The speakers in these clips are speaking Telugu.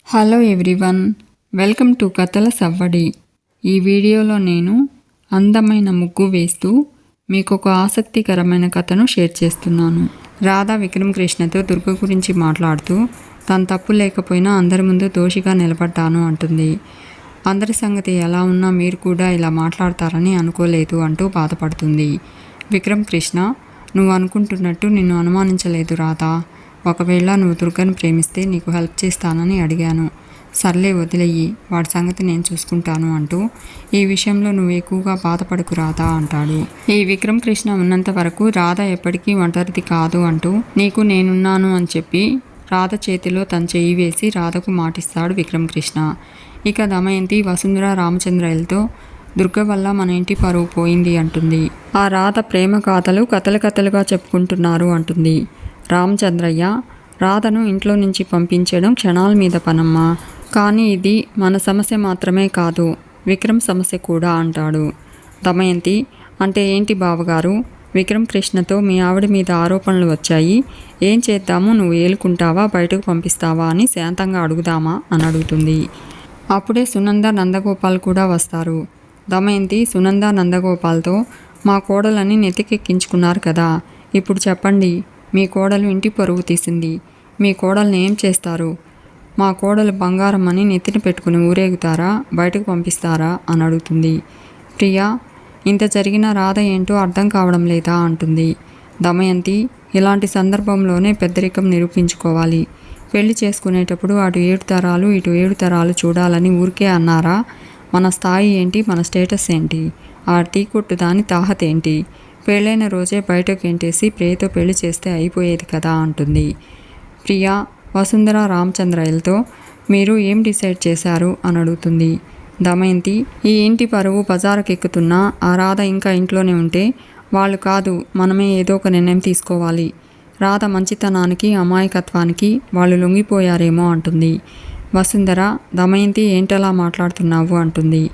హలో ఎవ్రీవన్, వెల్కమ్ టు కథల సవ్వడి. ఈ వీడియోలో నేను అందమైన ముగ్గు వేస్తూ మీకు ఒక ఆసక్తికరమైన కథను షేర్ చేస్తున్నాను. రాధ విక్రమ్ కృష్ణతో దుర్గ గురించి మాట్లాడుతూ తన తప్పు లేకపోయినా అందరి ముందు దోషిగా నిలబడ్డాను అంటుంది. అందరి సంగతి ఎలా ఉన్నా మీరు కూడా ఇలా మాట్లాడతారని అనుకోలేదు అంటూ బాధపడుతుంది. విక్రమ్ కృష్ణ, నువ్వు అనుకుంటున్నట్టు నిన్ను అనుమానించలేదు రాధా. ఒకవేళ నువ్వు దుర్గను ప్రేమిస్తే నీకు హెల్ప్ చేస్తానని అడిగాను. సర్లే వదిలేయి, వాడి సంగతి నేను చూసుకుంటాను అంటూ ఈ విషయంలో నువ్వు ఎక్కువగా బాధపడకు రాధా అంటాడు. ఈ విక్రమ్ కృష్ణ ఉన్నంత వరకు రాధ ఎప్పటికీ ఒంటరిది కాదు అంటూ నీకు నేనున్నాను అని చెప్పి రాధ చేతిలో తన చెయ్యి వేసి రాధకు మాటిస్తాడు విక్రమ్ కృష్ణ. ఇక దమయంతి వసుంధర రామచంద్రయ్యలతో దుర్గ వల్ల మన ఇంటి పరువు పోయింది అంటుంది. ఆ రాధ ప్రేమ కథలు కథలుగా చెప్పుకుంటున్నారు అంటుంది. రామచంద్రయ్య, రాధను ఇంట్లో నుంచి పంపించడం క్షణాల మీద పనమ్మా. కానీ ఇది మన సమస్య మాత్రమే కాదు, విక్రమ్ సమస్య కూడా అంటాడు. దమయంతి, అంటే ఏంటి బావగారు? విక్రమ్ కృష్ణతో మీ ఆవిడ మీద ఆరోపణలు వచ్చాయి, ఏం చేద్దాము? నువ్వు ఏలుకుంటావా, బయటకు పంపిస్తావా అని శాంతంగా అడుగుదామా అని అడుగుతుంది. అప్పుడే సునంద నందగోపాల్ కూడా వస్తారు. దమయంతి, సునంద నందగోపాల్తో మా కోడలని నెత్తికెక్కించుకున్నారు కదా, ఇప్పుడు చెప్పండి, మీ కోడలు ఇంటి పరువు తీసింది, మీ కోడల్ని ఏం చేస్తారు? మా కోడలు బంగారం అని నెత్తిన పెట్టుకుని ఊరేగుతారా, బయటకు పంపిస్తారా అని అడుగుతుంది. ప్రియా, ఇంత జరిగిన రాధ ఏంటో అర్థం కావడం లేదా అంటుంది. దమయంతి, ఇలాంటి సందర్భంలోనే పెద్దరికం నిరూపించుకోవాలి. పెళ్లి చేసుకునేటప్పుడు అటు 7 తరాలు ఇటు 7 తరాలు చూడాలని ఊరికే అన్నారా? మన స్థాయి ఏంటి, మన స్టేటస్ ఏంటి, ఆ టీ కొట్టు దాని తాహత ఏంటి? పెళ్ళైన రోజే బయటకు ఎంటేసి ప్రియతో పెళ్లి చేస్తే అయిపోయేది కదా అంటుంది. ప్రియా వసుంధర రామచంద్రయ్యలతో మీరు ఏం డిసైడ్ చేశారు అని అడుగుతుంది. దమయంతి, ఈ ఇంటి పరువు బజారుకెక్కుతున్నా ఆ రాధ ఇంకా ఇంట్లోనే ఉంటే వాళ్ళు కాదు, మనమే ఏదో ఒక నిర్ణయం తీసుకోవాలి. రాధ మంచితనానికి అమాయకత్వానికి వాళ్ళు లొంగిపోయారేమో అంటుంది. వసుంధర, దమయంతి ఏంటలా మాట్లాడుతున్నావు అంటుంది.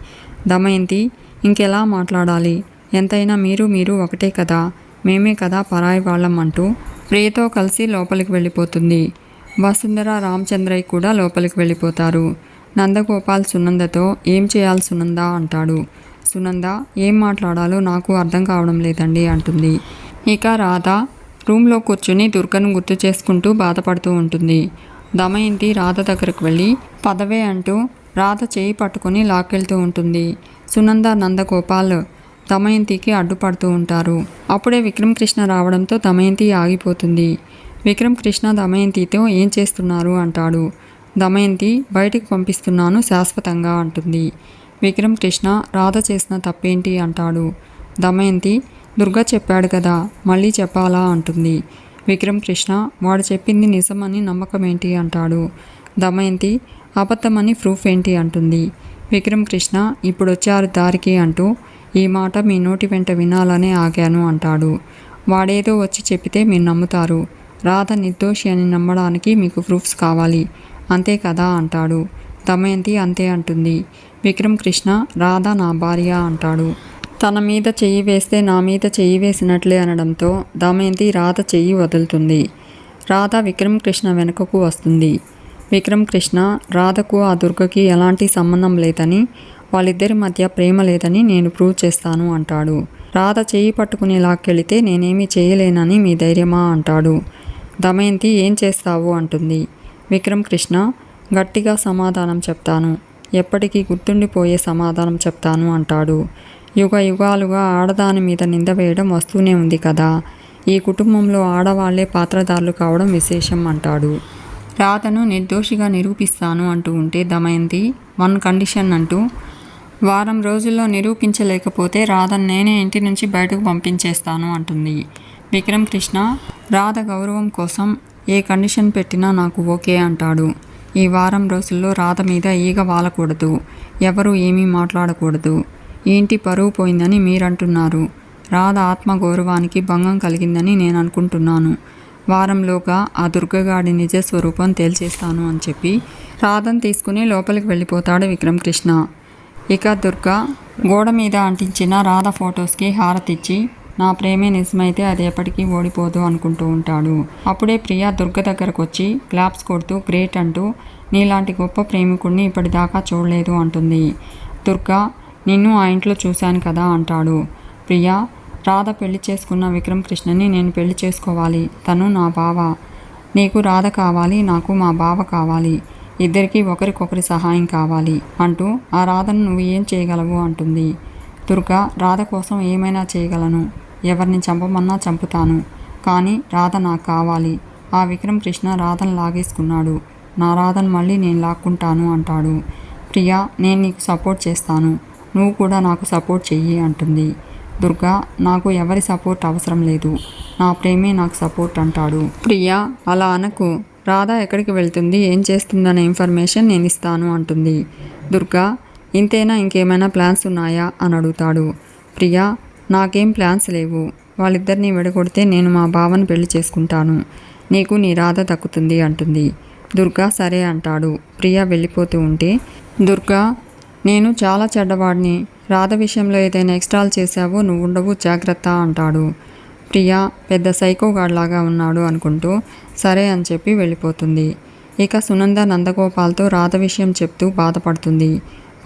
దమయంతి, ఇంకెలా మాట్లాడాలి, ఎంతైనా మీరు ఒకటే కదా, మేమే కదా పరాయి వాళ్ళం అంటూ ప్రియతో కలిసి లోపలికి వెళ్ళిపోతుంది. వసుంధర రామచంద్రయ్య కూడా లోపలికి వెళ్ళిపోతారు. నందగోపాల్ సునందతో ఏం చేయాలి సునంద అంటాడు. సునంద, ఏం మాట్లాడాలో నాకు అర్థం కావడం లేదండి అంటుంది. ఇక రాధ రూమ్లో కూర్చుని దుర్గను గుర్తు చేసుకుంటూ బాధపడుతూ ఉంటుంది. దమయంతి రాధ దగ్గరకు వెళ్ళి పదవే అంటూ రాధ చేయి పట్టుకుని లాక్కెళ్తూ ఉంటుంది. సునంద నందగోపాల్ దమయంతికి అడ్డుపడుతూ ఉంటారు. అప్పుడే విక్రమ్ కృష్ణ రావడంతో దమయంతి ఆగిపోతుంది. విక్రమ్ కృష్ణ దమయంతితో ఏం చేస్తున్నారు అంటాడు. దమయంతి, బయటికి పంపిస్తున్నాను శాశ్వతంగా అంటుంది. విక్రమ్ కృష్ణ, రాధ చేసిన తప్పేంటి అంటాడు. దమయంతి, దుర్గ చెప్పాడు కదా, మళ్ళీ చెప్పాలా అంటుంది. విక్రమ్ కృష్ణ, వాడు చెప్పింది నిజమని నమ్మకం ఏంటి అంటాడు. దమయంతి, అబద్ధమని ప్రూఫ్ ఏంటి అంటుంది. విక్రమ్ కృష్ణ, ఇప్పుడొచ్చారు దారికి అంటూ ఈ మాట మీ నోటి వెంట వినాలనే ఆగాను అంటాడు. వాడేదో వచ్చి చెప్పితే మీరు నమ్ముతారు, రాధ నిర్దోషి అని నమ్మడానికి మీకు ప్రూఫ్స్ కావాలి, అంతే కదా అంటాడు. దమయంతి అంతే అంటుంది. విక్రమ్ కృష్ణ, రాధ నా భార్య అంటాడు. తన మీద చెయ్యి వేస్తే నా మీద చెయ్యి వేసినట్లే అనడంతో దమయంతి రాధ చెయ్యి వదులుతుంది. రాధ విక్రమ్ కృష్ణ వెనుకకు వస్తుంది. విక్రమ్ కృష్ణ, రాధకు ఆ దుర్గకి ఎలాంటి సంబంధం లేదని, వాళ్ళిద్దరి మధ్య ప్రేమ లేదని నేను ప్రూవ్ చేస్తాను అంటాడు. రాధ చెయ్యి పట్టుకుని లాక్కెళితే నేనేమీ చేయలేనని మీ ధైర్యమా అంటాడు. దమయంతి, ఏం చేస్తావు అంటుంది. విక్రమ్ కృష్ణ, గట్టిగా సమాధానం చెప్తాను, ఎప్పటికీ గుర్తుండిపోయే సమాధానం చెప్తాను అంటాడు. యుగ యుగాలుగా ఆడదాని మీద నింద వేయడం వస్తూనే ఉంది కదా, ఈ కుటుంబంలో ఆడవాళ్లే పాత్రధారులు కావడం విశేషం అంటాడు. రాధను నిర్దోషిగా నిరూపిస్తాను అంటూ ఉంటే దమయంతి 1 కండిషన్ అంటూ, వారం రోజుల్లో నిరూపించలేకపోతే రాధను నేనే ఇంటి నుంచి బయటకు పంపించేస్తాను అంటుంది. విక్రమ్ కృష్ణ, రాధ గౌరవం కోసం ఏ కండిషన్ పెట్టినా నాకు ఓకే అంటాడు. ఈ వారం రోజుల్లో రాధ మీద ఈగ వాలకూడదు, ఎవరు ఏమీ మాట్లాడకూడదు. ఏంటి పరువు పోయిందని మీరంటున్నారు, రాధ ఆత్మగౌరవానికి భంగం కలిగిందని నేను అనుకుంటున్నాను. వారంలోగా ఆ దుర్గగాడి నిజస్వరూపం తేల్చేస్తాను అని చెప్పి రాధను తీసుకుని లోపలికి వెళ్ళిపోతాడు విక్రమ్ కృష్ణ. ఇక దుర్గ గోడ మీద అంటించిన రాధ ఫొటోస్కి హారతిచ్చి నా ప్రేమే నిజమైతే అది ఎప్పటికీ ఓడిపోదు అనుకుంటూ ఉంటాడు. అప్పుడే ప్రియ దుర్గ దగ్గరకు వచ్చి క్లాప్స్ కొడుతూ గ్రేట్ అంటూ నీలాంటి గొప్ప ప్రేమికుడిని ఇప్పటిదాకా చూడలేదు అంటుంది. దుర్గా నిన్ను ఆ ఇంట్లో చూశాను కదా అంటాడు. ప్రియ రాధ పెళ్లి చేసుకున్న విక్రమ్ కృష్ణని నేను పెళ్లి చేసుకోవాలి. తను నా బావ. నీకు రాధ కావాలి, నాకు మా బావ కావాలి. ఇద్దరికీ ఒకరికొకరి సహాయం కావాలి అంటూ ఆ రాధను నువ్వు ఏం చేయగలవు అంటుంది. దుర్గా రాధ కోసం ఏమైనా చేయగలను. ఎవరిని చంపమన్నా చంపుతాను. కానీ రాధ నాకు కావాలి. ఆ విక్రమ్ కృష్ణ రాధను లాగేసుకున్నాడు. నా రాధను మళ్ళీ నేను లాక్కుంటాను అంటాడు. ప్రియా నేను నీకు సపోర్ట్ చేస్తాను. నువ్వు కూడా నాకు సపోర్ట్ చెయ్యి అంటుంది. దుర్గా నాకు ఎవరి సపోర్ట్ అవసరం లేదు. నా ప్రేమే నాకు సపోర్ట్ అంటాడు. ప్రియా అలా అనకు. రాధ ఎక్కడికి వెళ్తుంది, ఏం చేస్తుందనే ఇన్ఫర్మేషన్ నేను ఇస్తాను అంటుంది. దుర్గా ఇంతేనా, ఇంకేమైనా ప్లాన్స్ ఉన్నాయా అని అడుగుతాడు. ప్రియా నాకేం ప్లాన్స్ లేవు. వాళ్ళిద్దరిని విడగొడితే నేను మా బావను పెళ్లి చేసుకుంటాను. నీకు నీ రాధ దక్కుతుంది అంటుంది. దుర్గా సరే అంటాడు. ప్రియా వెళ్ళిపోతూ ఉంటే దుర్గా నేను చాలా చెడ్డవాడిని. రాధ విషయంలో ఏదైనా ఎక్స్ట్రాల్ చేశావో నువ్వు ఉండవు, జాగ్రత్త అంటాడు. ప్రియా పెద్ద సైకోగాడ్లాగా ఉన్నాడు అనుకుంటూ సరే అని చెప్పి వెళ్ళిపోతుంది. ఇక సునంద నందగోపాల్తో రాధ విషయం చెప్తూ బాధపడుతుంది.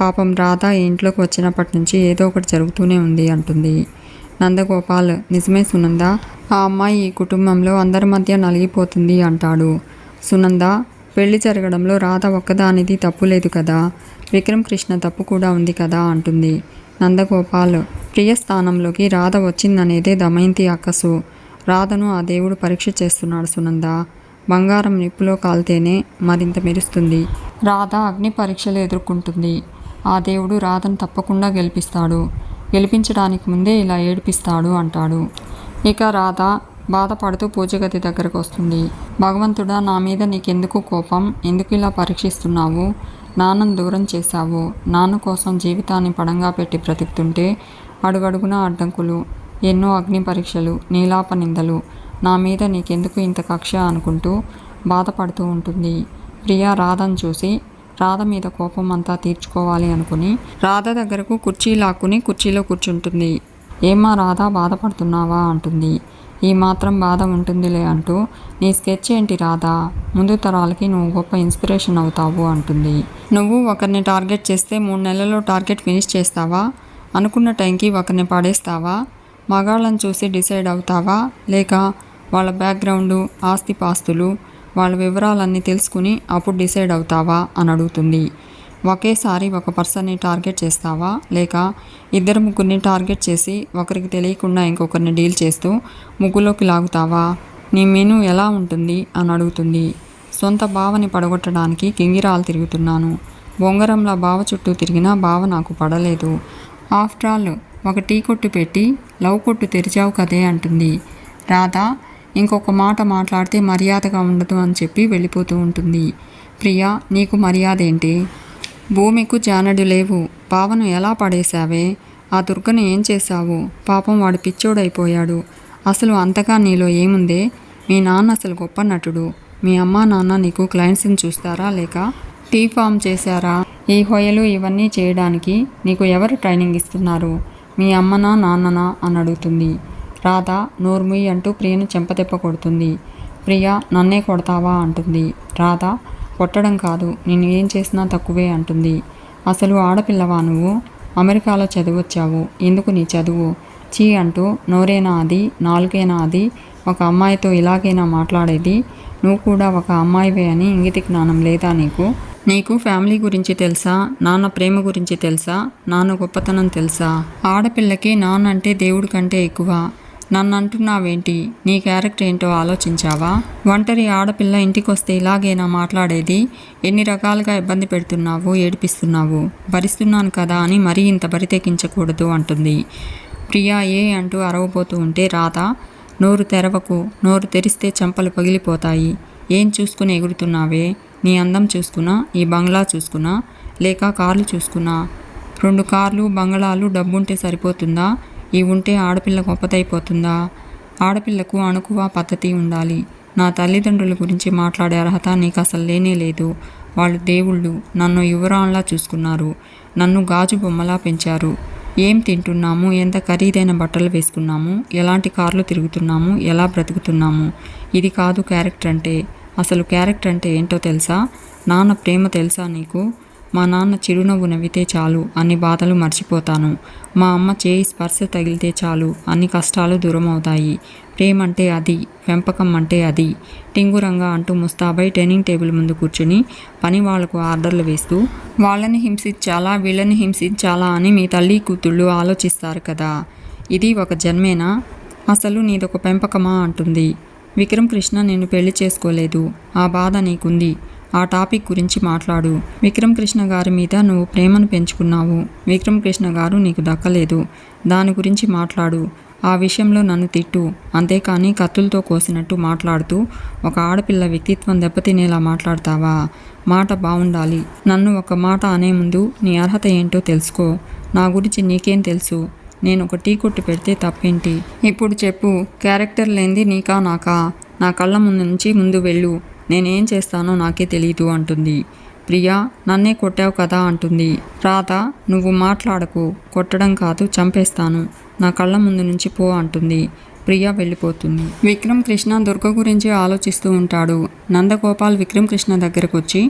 పాపం రాధ ఈ ఇంట్లోకి వచ్చినప్పటి నుంచి ఏదో ఒకటి జరుగుతూనే ఉంది అంటుంది. నందగోపాల్ నిజమే సునంద, ఆ అమ్మాయి ఈ కుటుంబంలో అందరి మధ్య నలిగిపోతుంది అంటాడు. సునంద పెళ్లి జరగడంలో రాధ ఒక్కదానిది తప్పు లేదు కదా, విక్రమ్ కృష్ణ తప్పు కూడా ఉంది కదా అంటుంది. నందగోపాల్ ప్రియ స్థానంలోకి రాధ వచ్చిందనేదే దమయంతి అక్కసు. రాధను ఆ దేవుడు పరీక్ష చేస్తున్నాడు సునంద. బంగారం నిప్పులో కాల్తేనే మరింత మెరుస్తుంది. రాధ అగ్ని పరీక్షలు ఎదుర్కొంటుంది. ఆ దేవుడు రాధను తప్పకుండా గెలిపిస్తాడు. గెలిపించడానికి ముందే ఇలా ఏడిపిస్తాడు అంటాడు. ఇక రాధ బాధపడుతూ పూజగది దగ్గరకు వస్తుంది. భగవంతుడా నా మీద నీకెందుకు కోపం, ఎందుకు ఇలా పరీక్షిస్తున్నావు? నాన్నను దూరం చేశావు. నాన్న కోసం జీవితాన్ని పడంగా పెట్టి బ్రతుకుతుంటే అడుగడుగునా అడ్డంకులు, ఎన్నో అగ్ని పరీక్షలు, నీలాప నిందలు. నా మీద నీకెందుకు ఇంత కక్ష అనుకుంటూ బాధపడుతూ ఉంటుంది. ప్రియా రాధను చూసి రాధ మీద కోపం అంతా తీర్చుకోవాలి అనుకుని రాధ దగ్గరకు కుర్చీ లాక్కుని కుర్చీలో కూర్చుంటుంది. ఏమా రాధ బాధపడుతున్నావా అంటుంది. ఈ మాత్రం బాధ ఉంటుందిలే అంటూ నీ స్కెచ్ ఏంటి రాధా, ముందు తరాలకి నువ్వు గొప్ప ఇన్స్పిరేషన్ అవుతావు అంటుంది. నువ్వు ఒకరిని టార్గెట్ చేస్తే 3 నెలల్లో టార్గెట్ ఫినిష్ చేస్తావా? అనుకున్న టైంకి ఒకరిని పడేస్తావా? మగాళ్ళని చూసి డిసైడ్ అవుతావా, లేక వాళ్ళ బ్యాక్గ్రౌండు, ఆస్తిపాస్తులు, వాళ్ళ వివరాలన్నీ తెలుసుకుని అప్పుడు డిసైడ్ అవుతావా అని అడుగుతుంది. ఒకేసారి ఒక పర్సన్ని టార్గెట్ చేస్తావా, లేక ఇద్దరు ముగ్గురిని టార్గెట్ చేసి ఒకరికి తెలియకుండా ఇంకొకరిని డీల్ చేస్తూ ముగ్గులోకి లాగుతావా? నీ మెనూ ఎలా ఉంటుంది అని అడుగుతుంది. సొంత బావని పడగొట్టడానికి కింగిరాలు తిరుగుతున్నాను. బొంగరంలా బావ చుట్టూ తిరిగినా బావ నాకు పడలేదు. ఆఫ్టర్ ఆల్ ఒక టీ కొట్టు పెట్టి లవ్ కొట్టు తెరిచావు కదే అంటుంది. రాధ ఇంకొక మాట మాట్లాడితే మర్యాదగా ఉండదు అని చెప్పి వెళ్ళిపోతూ ఉంటుంది. ప్రియా నీకు మర్యాద ఏంటి? భూమికు జానడు లేవు. బావను ఎలా పడేశావే? ఆ దుర్గను ఏం చేశావు? పాపం వాడు పిచ్చోడైపోయాడు. అసలు అంతగా నీలో ఏముందే? మీ నాన్న అసలు గొప్ప నటుడు. మీ అమ్మా నాన్న నీకు క్లయింట్స్ని చూస్తారా, లేక టీ ఫామ్ చేశారా? ఈ హొయలు ఇవన్నీ చేయడానికి నీకు ఎవరు ట్రైనింగ్ ఇస్తున్నారు? మీ అమ్మనా నాన్ననా అని అడుగుతుంది. రాధ నోర్ముయ్ అంటూ ప్రియను చెంపదెప్ప కొడుతుంది. ప్రియ నన్నే కొడతావా అంటుంది. రాధ కొట్టడం కాదు, నేను ఏం చేసినా తక్కువే అంటుంది. అసలు ఆడపిల్లవా నువ్వు? అమెరికాలో చదివొచ్చావు, ఎందుకు నీ చదువు? చీ అంటూ నోరేనా అది, నాలుగేనా అది? ఒక అమ్మాయితో ఇలాగైనా మాట్లాడేది? నువ్వు కూడా ఒక అమ్మాయివే అని ఇంగిత జ్ఞానం లేదా నీకు? నీకు ఫ్యామిలీ గురించి తెలుసా? నాన్న ప్రేమ గురించి తెలుసా? నాన్న గొప్పతనం తెలుసా? ఆడపిల్లకి నాన్న అంటే దేవుడి కంటే ఎక్కువ. నన్ను అంటున్నావేంటి? నీ క్యారెక్టర్ ఏంటో ఆలోచించావా? ఒంటరి ఆడపిల్ల ఇంటికొస్తే ఇలాగేనా మాట్లాడేది? ఎన్ని రకాలుగా ఇబ్బంది పెడుతున్నావు, ఏడిపిస్తున్నావు. భరిస్తున్నాను కదా అని మరీ ఇంత బరితెకించకూడదు అంటుంది. ప్రియా ఏ అంటూ అరవబోతూ ఉంటే రాధ నోరు తెరవకు, నోరు తెరిస్తే చెంపలు పగిలిపోతాయి. ఏం చూసుకుని ఎగురుతున్నావే? నీ అందం చూసుకున్నా, ఈ బంగ్లా చూసుకున్నా, లేక కార్లు చూసుకున్నా? 2 కార్లు, బంగ్లాలు, డబ్బుంటే సరిపోతుందా? ఇవి ఉంటే ఆడపిల్ల గొప్పదైపోతుందా? ఆడపిల్లకు అణుకువ పద్ధతి ఉండాలి. నా తల్లిదండ్రుల గురించి మాట్లాడే అర్హత నీకు అసలు లేనే లేదు. వాళ్ళు దేవుళ్ళు. నన్ను యువరాన్లా చూసుకున్నారు. నన్ను గాజు బొమ్మలా పెంచారు. ఏం తింటున్నాము, ఎంత ఖరీదైన బట్టలు వేసుకున్నాము, ఎలాంటి కార్లు తిరుగుతున్నాము, ఎలా బ్రతుకుతున్నాము. ఇది కాదు క్యారెక్టర్ అంటే. అసలు క్యారెక్టర్ అంటే ఏంటో తెలుసా? నాన్న ప్రేమ తెలుసా నీకు? మా నాన్న చిరునవ్వు నవ్వితే చాలు అన్ని బాధలు మర్చిపోతాను. మా అమ్మ చేయి స్పర్శ తగిలితే చాలు అన్ని కష్టాలు దూరం అవుతాయి. ప్రేమ అంటే అది, పెంపకం అంటే అది. టింగురంగా అంటూ ముస్తాబై డైనింగ్ టేబుల్ ముందు కూర్చుని పని వాళ్లకు ఆర్డర్లు వేస్తూ, వాళ్ళని హింసించాలా వీళ్ళని హింసించాలా అని మీ తల్లి కూతుళ్ళు ఆలోచిస్తారు కదా. ఇది ఒక జన్మేనా? అసలు నీదొక పెంపకమా అంటుంది. విక్రమ్ కృష్ణ నిన్ను పెళ్లి చేసుకోలేదు, ఆ బాధ నీకుంది. ఆ టాపిక్ గురించి మాట్లాడు. విక్రమ్ కృష్ణ గారి మీద నువ్వు ప్రేమను పెంచుకున్నావు. విక్రమ్ కృష్ణ గారు నీకు దక్కలేదు, దాని గురించి మాట్లాడు. ఆ విషయంలో నన్ను తిట్టు, అంతేకాని కత్తులతో కోసినట్టు మాట్లాడుతూ ఒక ఆడపిల్ల వ్యక్తిత్వం దెబ్బతినేలా మాట్లాడతావా? మాట బాగుండాలి. నన్ను ఒక మాట అనే ముందు నీ అర్హత ఏంటో తెలుసుకో. నా గురించి నీకేం తెలుసు? నేను ఒక టీ కొట్టు పెడితే తప్పేంటి? ఇప్పుడు చెప్పు, క్యారెక్టర్ లేనిది నీకా నాకా? నా కళ్ళ ముందు నుంచి ముందు వెళ్ళు. నేనేం చేస్తానో నాకే తెలీదు అంటుంది. ప్రియా, నన్నే కొట్టావు కదా అంటుంది. రాధ, నువ్వు మాట్లాడకు, కొట్టడం కాదు చంపేస్తాను, నా కళ్ళ ముందు నుంచి పో అంటుంది. ప్రియా వెళ్ళిపోతుంది. విక్రమ్ కృష్ణ దుర్గ గురించి ఆలోచిస్తూ ఉంటాడు. నందగోపాల్ విక్రమ్ కృష్ణ దగ్గరకు వచ్చి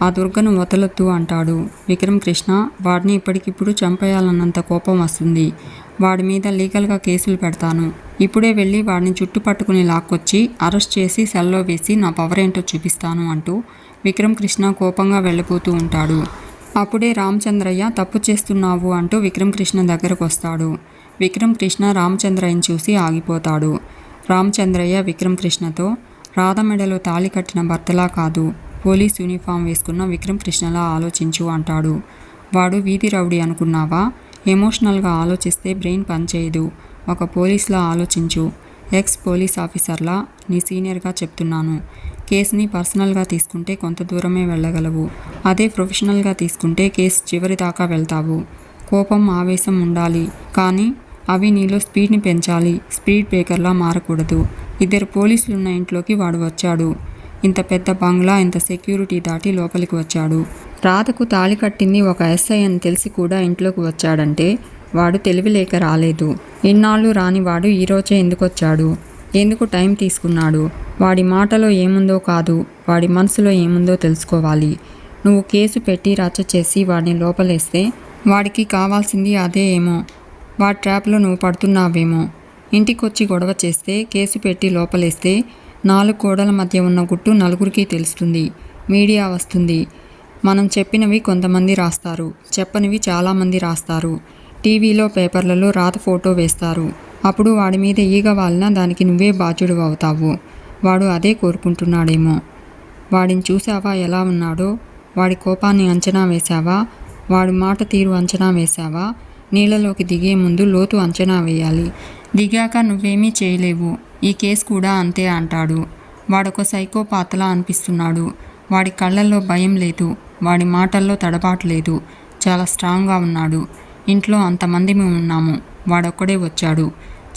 ఆ దుర్గను వదలొద్దు అంటాడు. విక్రమ్ కృష్ణ, వాడిని ఇప్పటికిప్పుడు చంపేయాలన్నంత కోపం వస్తుంది. వాడి మీద లీగల్గా కేసులు పెడతాను. ఇప్పుడే వెళ్ళి వాడిని చుట్టుపట్టుకుని లాక్కొచ్చి అరెస్ట్ చేసి సెల్లో వేసి నా పవర్ ఏంటో చూపిస్తాను అంటూ విక్రమ్ కృష్ణ కోపంగా వెళ్ళిపోతూ ఉంటాడు. అప్పుడే రామచంద్రయ్య తప్పు చేస్తున్నావు అంటూ విక్రమ్ కృష్ణ దగ్గరకు వస్తాడు. విక్రమ్ కృష్ణ రామచంద్రయ్యని చూసి ఆగిపోతాడు. రామచంద్రయ్య విక్రమ్ కృష్ణతో, రాధ మెడలో తాళి కట్టిన భర్తలా కాదు, పోలీస్ యూనిఫామ్ వేసుకున్న విక్రమ్ కృష్ణలా ఆలోచించు అంటాడు. వాడు వీధి రౌడీ అనుకున్నావా? ఎమోషనల్గా ఆలోచిస్తే బ్రెయిన్ పనిచేయదు. ఒక పోలీస్లా ఆలోచించు. ఎక్స్ పోలీస్ ఆఫీసర్లా నీ సీనియర్గా చెప్తున్నాను. కేసుని పర్సనల్గా తీసుకుంటే కొంత దూరమే వెళ్ళగలవు. అదే ప్రొఫెషనల్గా తీసుకుంటే కేసు చివరి దాకా వెళ్తావు. కోపం ఆవేశం ఉండాలి, కానీ అవి నీలో స్పీడ్ని పెంచాలి. స్పీడ్ బ్రేకర్లా మారకూడదు. 2 పోలీసులున్న ఇంట్లోకి వాడు వచ్చాడు. ఇంత పెద్ద బంగ్లా, ఇంత సెక్యూరిటీ దాటి లోపలికి వచ్చాడు. రాధకు తాళి కట్టింది ఒక ఎస్ఐ అని తెలిసి కూడా ఇంట్లోకి వచ్చాడంటే వాడు తెలివిలేక రాలేదు. ఇన్నాళ్ళు రాని వాడు ఈరోజే ఎందుకొచ్చాడు? ఎందుకు టైం తీసుకున్నాడు? వాడి మాటలో ఏముందో కాదు, వాడి మనసులో ఏముందో తెలుసుకోవాలి. నువ్వు కేసు పెట్టి రచ్చ చేసి వాడిని లోపలేస్తే వాడికి కావాల్సింది అదే ఏమో. వాడి ట్రాప్లో నువ్వు పడుతున్నావేమో. ఇంటికొచ్చి గొడవ చేస్తే, కేసు పెట్టి లోపలేస్తే 4 గోడల మధ్య ఉన్న గుట్టు నలుగురికి తెలుస్తుంది. మీడియా వస్తుంది. మనం చెప్పినవి కొంతమంది రాస్తారు, చెప్పనివి చాలామంది రాస్తారు. టీవీలో పేపర్లలో రాత ఫోటో వేస్తారు. అప్పుడు వాడి మీద ఈగ వాలినా దానికి నువ్వే బాధ్యుడు అవుతావు. వాడు అదే కోరుకుంటున్నాడేమో. వాడిని చూసావా ఎలా ఉన్నాడో? వాడి కోపాన్ని అంచనా వేశావా? వాడి మాట తీరు అంచనా వేశావా? నీళ్ళలోకి దిగే ముందు లోతు అంచనా వేయాలి. దిగాక నువ్వేమీ చేయలేవు. ఈ కేసు కూడా అంతే అంటాడు. వాడొక సైకోపాత్లా అనిపిస్తున్నాడు. వాడి కళ్ళల్లో భయం లేదు, వాడి మాటల్లో తడబాటు లేదు. చాలా స్ట్రాంగ్గా ఉన్నాడు. ఇంట్లో అంతమంది మేము ఉన్నాము, వాడొక్కడే వచ్చాడు.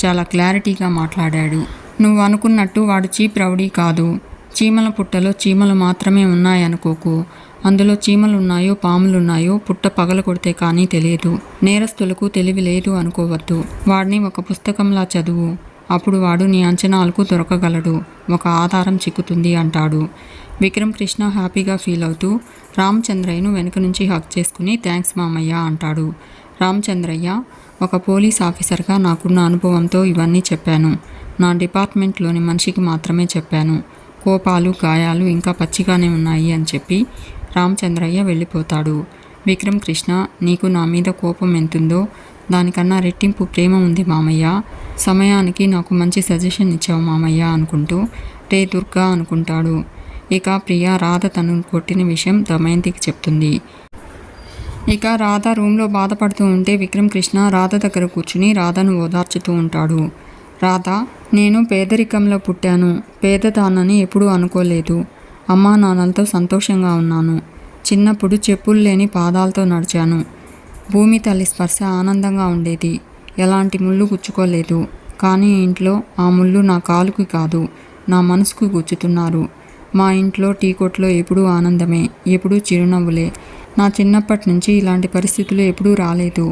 చాలా క్లారిటీగా మాట్లాడాడు. నువ్వు అనుకున్నట్టు వాడు చీప్ రౌడీ కాదు. చీమల పుట్టలో చీమలు మాత్రమే ఉన్నాయనుకోకు. అందులో చీమలున్నాయో పాములున్నాయో పుట్ట పగల కొడితే కానీ తెలియదు. నేరస్తులకు తెలివి లేదు అనుకోవద్దు. వాడిని ఒక పుస్తకంలా చదువు. అప్పుడు వాడు నీ అంచనాలకు దొరకగలడు. ఒక ఆధారం చిక్కుతుంది అంటాడు. విక్రమ్ కృష్ణ హ్యాపీగా ఫీల్ అవుతూ రామచంద్రయ్యను వెనుక నుంచి హక్ చేసుకుని థ్యాంక్స్ మామయ్య అంటాడు. రామచంద్రయ్య, ఒక పోలీస్ ఆఫీసర్గా నాకున్న అనుభవంతో ఇవన్నీ చెప్పాను. నా డిపార్ట్మెంట్లోని మనిషికి మాత్రమే చెప్పాను. కోపాలు గాయాలు ఇంకా పచ్చిగానే ఉన్నాయి అని చెప్పి రామచంద్రయ్య వెళ్ళిపోతాడు. విక్రమ్ కృష్ణ, నీకు నా మీద కోపం ఎంతుందో దానికన్నా రెట్టింపు ప్రేమ ఉంది మామయ్య. సమయానికి నాకు మంచి సజెషన్ ఇచ్చావు మామయ్య అనుకుంటూ రే దుర్గా అనుకుంటాడు. ఇక ప్రియ రాధ తనను కొట్టిన విషయం దమయంతికి చెప్తుంది. ఇక రాధ రూమ్లో బాధపడుతూ ఉంటే విక్రమ్ కృష్ణ రాధ దగ్గర కూర్చుని రాధను ఓదార్చుతూ ఉంటాడు. రాధ, నేను పేదరికంలో పుట్టాను, పేదదానని ఎప్పుడూ అనుకోలేదు. అమ్మా నాన్నలతో సంతోషంగా ఉన్నాను. చిన్నప్పుడు చెప్పులు లేని పాదాలతో నడిచాను. భూమి తల్లి స్పర్శ ఆనందంగా ఉండేది. ఎలాంటి ముళ్ళు గుచ్చుకోలేదు. కానీ ఇంట్లో ఆ ముళ్ళు నా కాలుకి కాదు, నా మనసుకు గుచ్చుతున్నారు. మా ఇంట్లో టీ కొట్లో ఎప్పుడూ ఆనందమే, ఎప్పుడూ చిరునవ్వులే. నా చిన్నప్పటి నుంచి ఇలాంటి పరిస్థితులు ఎప్పుడూ రాలేదు.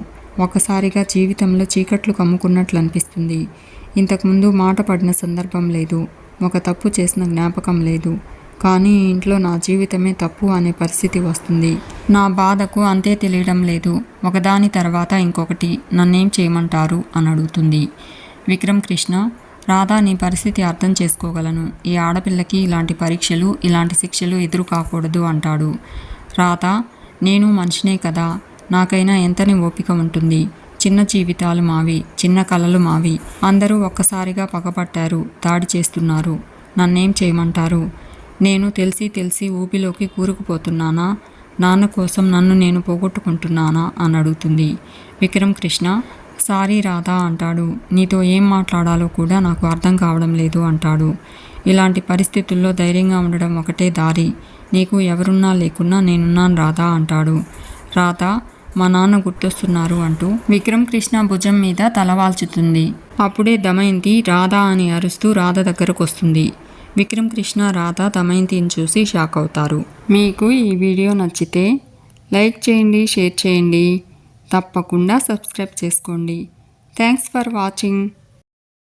ఒకసారిగా జీవితంలో చీకట్లు కమ్ముకున్నట్లు అనిపిస్తుంది. ఇంతకుముందు మాట పడిన సందర్భం లేదు, ఒక తప్పు చేసిన జ్ఞాపకం లేదు. కానీ ఇంట్లో నా జీవితమే తప్పు అనే పరిస్థితి వస్తుంది. నా బాధకు అంతే తెలియడం లేదు. ఒకదాని తర్వాత ఇంకొకటి. నన్నేం చేయమంటారు అని అడుగుతుంది. విక్రమ్ కృష్ణ, రాధా నీ పరిస్థితి అర్థం చేసుకోగలను. ఈ ఆడపిల్లకి ఇలాంటి పరీక్షలు, ఇలాంటి శిక్షలు ఎదురు కాకూడదు అంటాడు. రాధా, నేను మనిషినే కదా, నాకైనా ఎంతని ఓపిక ఉంటుంది. చిన్న జీవితాలు మావి, చిన్న కలలు మావి. అందరూ ఒక్కసారిగా పగపట్టారు, దాడి చేస్తున్నారు. నన్నేం చేయమంటారు? నేను తెలిసి ఊపిలోకి కూరుకుపోతున్నానా? నాన్న కోసం నన్ను నేను పోగొట్టుకుంటున్నానా అని అడుగుతుంది. విక్రమ్ కృష్ణ, సారీ రాధా అంటాడు. నీతో ఏం మాట్లాడాలో కూడా నాకు అర్థం కావడం లేదు అంటాడు. ఇలాంటి పరిస్థితుల్లో ధైర్యంగా ఉండడం ఒకటే దారి. నీకు ఎవరున్నా లేకున్నా నేనున్నాను రాధా అంటాడు. రాధా, మా నాన్న గుర్తొస్తున్నారు అంటూ విక్రమ్ కృష్ణ భుజం మీద తలవాల్చుతుంది. అప్పుడే దమయంతి రాధా అని అరుస్తూ రాధ దగ్గరకు వస్తుంది. విక్రమ్ కృష్ణ, రాధా దమయంతిని చూసి షాక్ అవుతారు. మీకు ఈ వీడియో నచ్చితే లైక్ చేయండి, షేర్ చేయండి, తప్పకుండా సబ్స్క్రైబ్ చేసుకోండి. Thanks for watching.